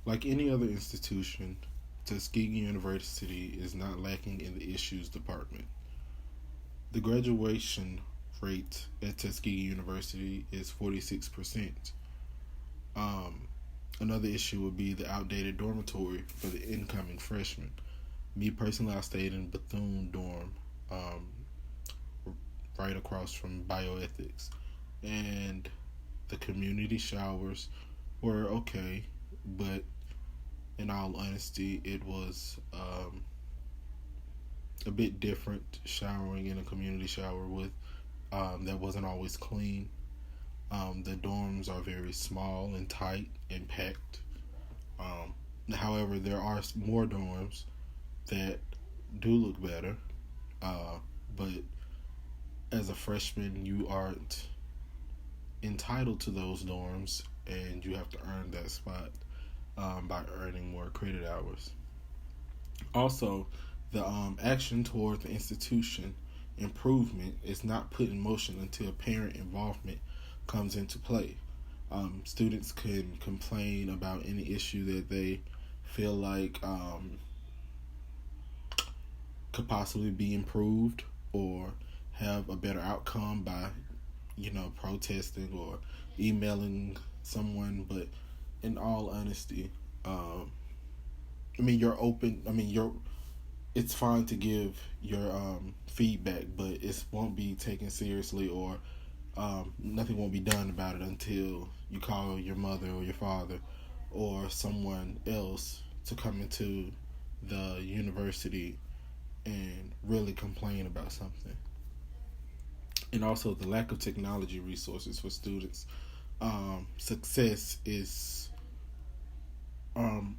Like any other institution, Tuskegee University is not lacking in the issues department. The graduation rate at Tuskegee University is 46%. Um, Another issue would be the outdated dormitory for the incoming freshmen. Me personally, I stayed in Bethune dorm, um, right across from bioethics, and the community showers were okay, but in all honesty, it was a bit different showering in a community shower with that wasn't always clean. The dorms are very small and tight and packed. Um, However, there are more dorms that do look better, uh, but as a freshman, you aren't entitled to those dorms, and you have to earn that spot by earning more credit hours. Also, the action toward the institution improvement is not put in motion until parent involvement comes into play. Students can complain about any issue that they feel like could possibly be improved or have a better outcome by, protesting or emailing someone. But in all honesty, you're open. It's fine to give your feedback, but it won't be taken seriously, or nothing won't be done about it until you call your mother or your father or someone else to come into the university and really complain about something. And also the lack of technology resources for students. Success is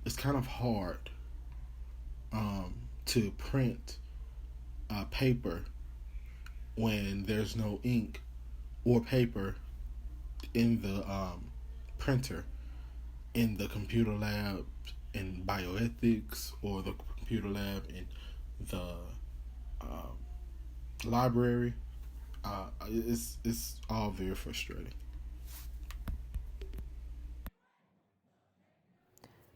it's kind of hard to print paper when there's no ink or paper in the printer in the computer lab in bioethics, or the computer lab in the um, library. It's all very frustrating.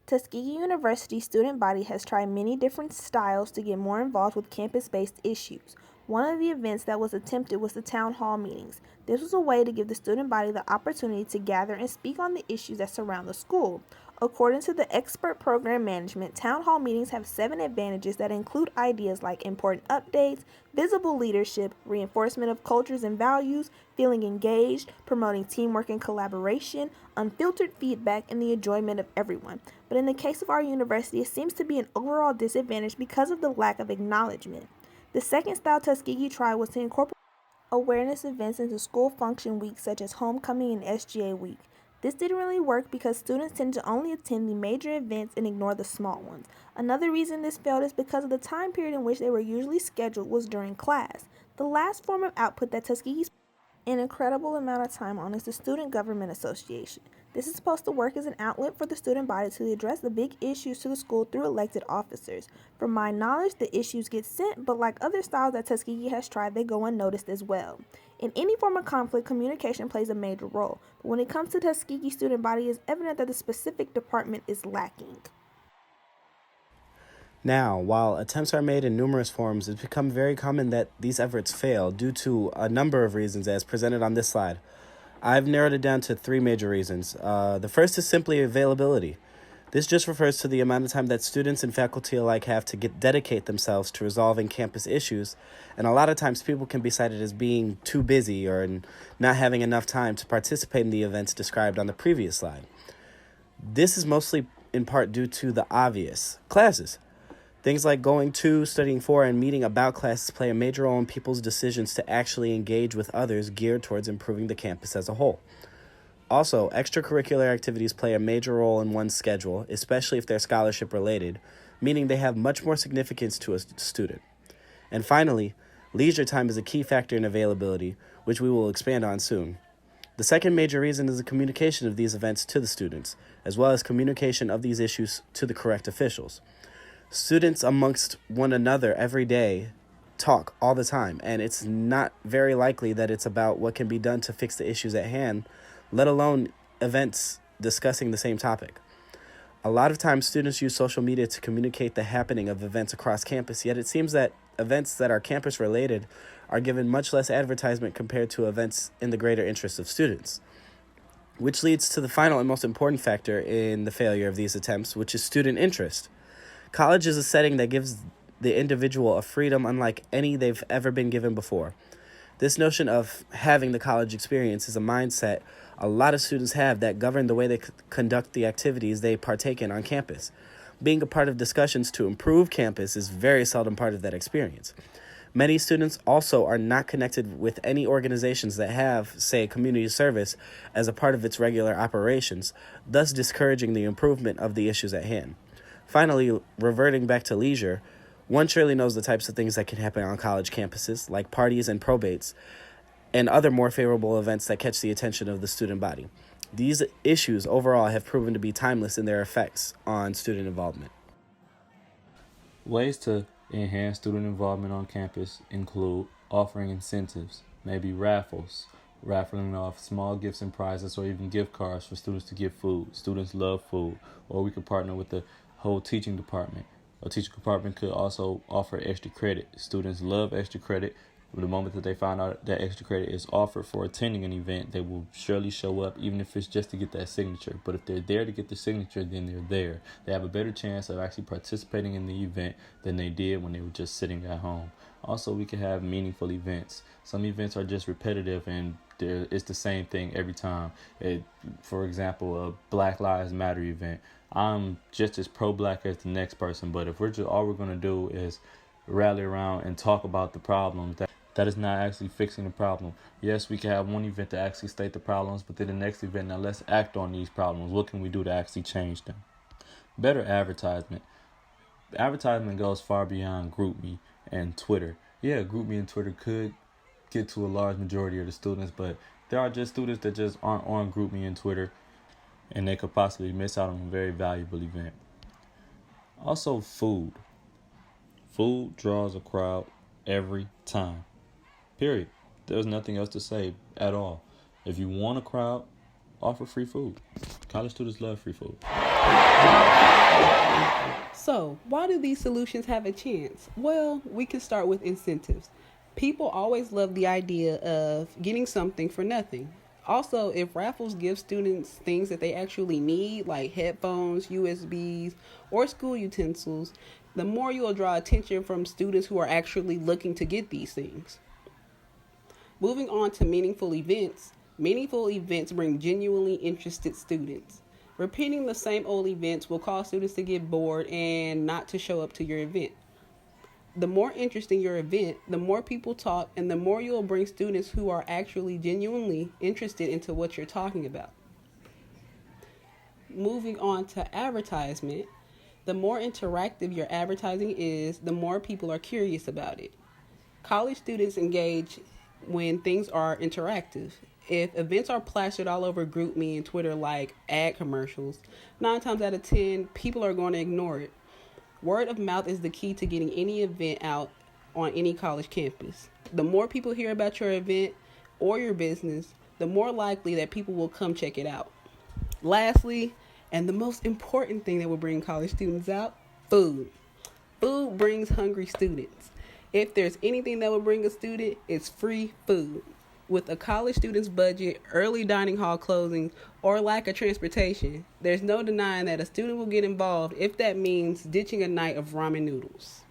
Tuskegee University's student body has tried many different styles to get more involved with campus-based issues. One of the events that was attempted was the town hall meetings. This was a way to give the student body the opportunity to gather and speak on the issues that surround the school. According to the expert program management, town hall meetings have 7 advantages that include ideas like important updates, visible leadership, reinforcement of cultures and values, feeling engaged, promoting teamwork and collaboration, unfiltered feedback, and the enjoyment of everyone. But in the case of our university, it seems to be an overall disadvantage because of the lack of acknowledgement. The second style Tuskegee tried was to incorporate awareness events into school function weeks such as homecoming and SGA week. This didn't really work because students tend to only attend the major events and ignore the small ones. Another reason this failed is because of the time period in which they were usually scheduled was during class. The last form of output that Tuskegee an incredible amount of time on is the Student Government Association. This is supposed to work as an outlet for the student body to address the big issues to the school through elected officers. From my knowledge, the issues get sent, but like other styles that Tuskegee has tried, they go unnoticed as well. In any form of conflict, communication plays a major role, but when it comes to Tuskegee student body, it's evident that the specific department is lacking. Now, while attempts are made in numerous forms, it's become very common that these efforts fail due to a number of reasons as presented on this slide. I've narrowed it down to 3 major reasons. The first is simply availability. This just refers to the amount of time that students and faculty alike have to dedicate themselves to resolving campus issues, and a lot of times people can be cited as being too busy or not having enough time to participate in the events described on the previous slide. This is mostly in part due to the obvious: classes. Things like going to, studying for, and meeting about classes play a major role in people's decisions to actually engage with others geared towards improving the campus as a whole. Also, extracurricular activities play a major role in one's schedule, especially if they're scholarship related, meaning they have much more significance to a student. And finally, leisure time is a key factor in availability, which we will expand on soon. The second major reason is the communication of these events to the students, as well as communication of these issues to the correct officials. Students amongst one another every day talk all the time, and it's not very likely that it's about what can be done to fix the issues at hand, let alone events discussing the same topic. A lot of times, students use social media to communicate the happening of events across campus, yet it seems that events that are campus related are given much less advertisement compared to events in the greater interest of students. Which leads to the final and most important factor in the failure of these attempts, which is student interest. College is a setting that gives the individual a freedom unlike any they've ever been given before. This notion of having the college experience is a mindset a lot of students have that govern the way they conduct the activities they partake in on campus. Being a part of discussions to improve campus is very seldom part of that experience. Many students also are not connected with any organizations that have, say, community service as a part of its regular operations, thus discouraging the improvement of the issues at hand. Finally, reverting back to leisure, one surely knows the types of things that can happen on college campuses, like parties and probates, and other more favorable events that catch the attention of the student body. These issues overall have proven to be timeless in their effects on student involvement. Ways to enhance student involvement on campus include offering incentives, maybe raffles, raffling off small gifts and prizes, or even gift cards for students to get food. Students love food. Or we could partner with the whole teaching department. A teaching department could also offer extra credit. Students love extra credit. The moment that they find out that extra credit is offered for attending an event, they will surely show up, even if it's just to get that signature. But if they're there to get the signature, then they're there. They have a better chance of actually participating in the event than they did when they were just sitting at home. Also, we can have meaningful events. Some events are just repetitive and it's the same thing every time. For example, a Black Lives Matter event. I'm just as pro-black as the next person, but if all we're going to do is rally around and talk about the problems, that is not actually fixing the problem. Yes, we can have one event to actually state the problems, but then the next event, now let's act on these problems. What can we do to actually change them? Better advertisement. Advertisement goes far beyond GroupMe and Twitter. Yeah, GroupMe and Twitter could get to a large majority of the students, but there are just students that just aren't on GroupMe and Twitter, and they could possibly miss out on a very valuable event. Also, food. Food draws a crowd every time. Period. There's nothing else to say at all. If you want a crowd, offer free food. College students love free food. So, why do these solutions have a chance? Well, we can start with incentives. People always love the idea of getting something for nothing. Also, if raffles give students things that they actually need, like headphones, USBs, or school utensils, the more you'll draw attention from students who are actually looking to get these things. Moving on to meaningful events bring genuinely interested students. Repeating the same old events will cause students to get bored and not to show up to your event. The more interesting your event, the more people talk, and the more you'll bring students who are actually genuinely interested into what you're talking about. Moving on to advertisement, the more interactive your advertising is, the more people are curious about it. College students engage when things are interactive. If events are plastered all over GroupMe and Twitter like ad commercials, 9 times out of 10, people are going to ignore it. Word of mouth is the key to getting any event out on any college campus. The more people hear about your event or your business, the more likely that people will come check it out. Lastly, and the most important thing that will bring college students out, food. Food brings hungry students. If there's anything that will bring a student, it's free food. With a college student's budget, early dining hall closing, or lack of transportation, there's no denying that a student will get involved if that means ditching a night of ramen noodles.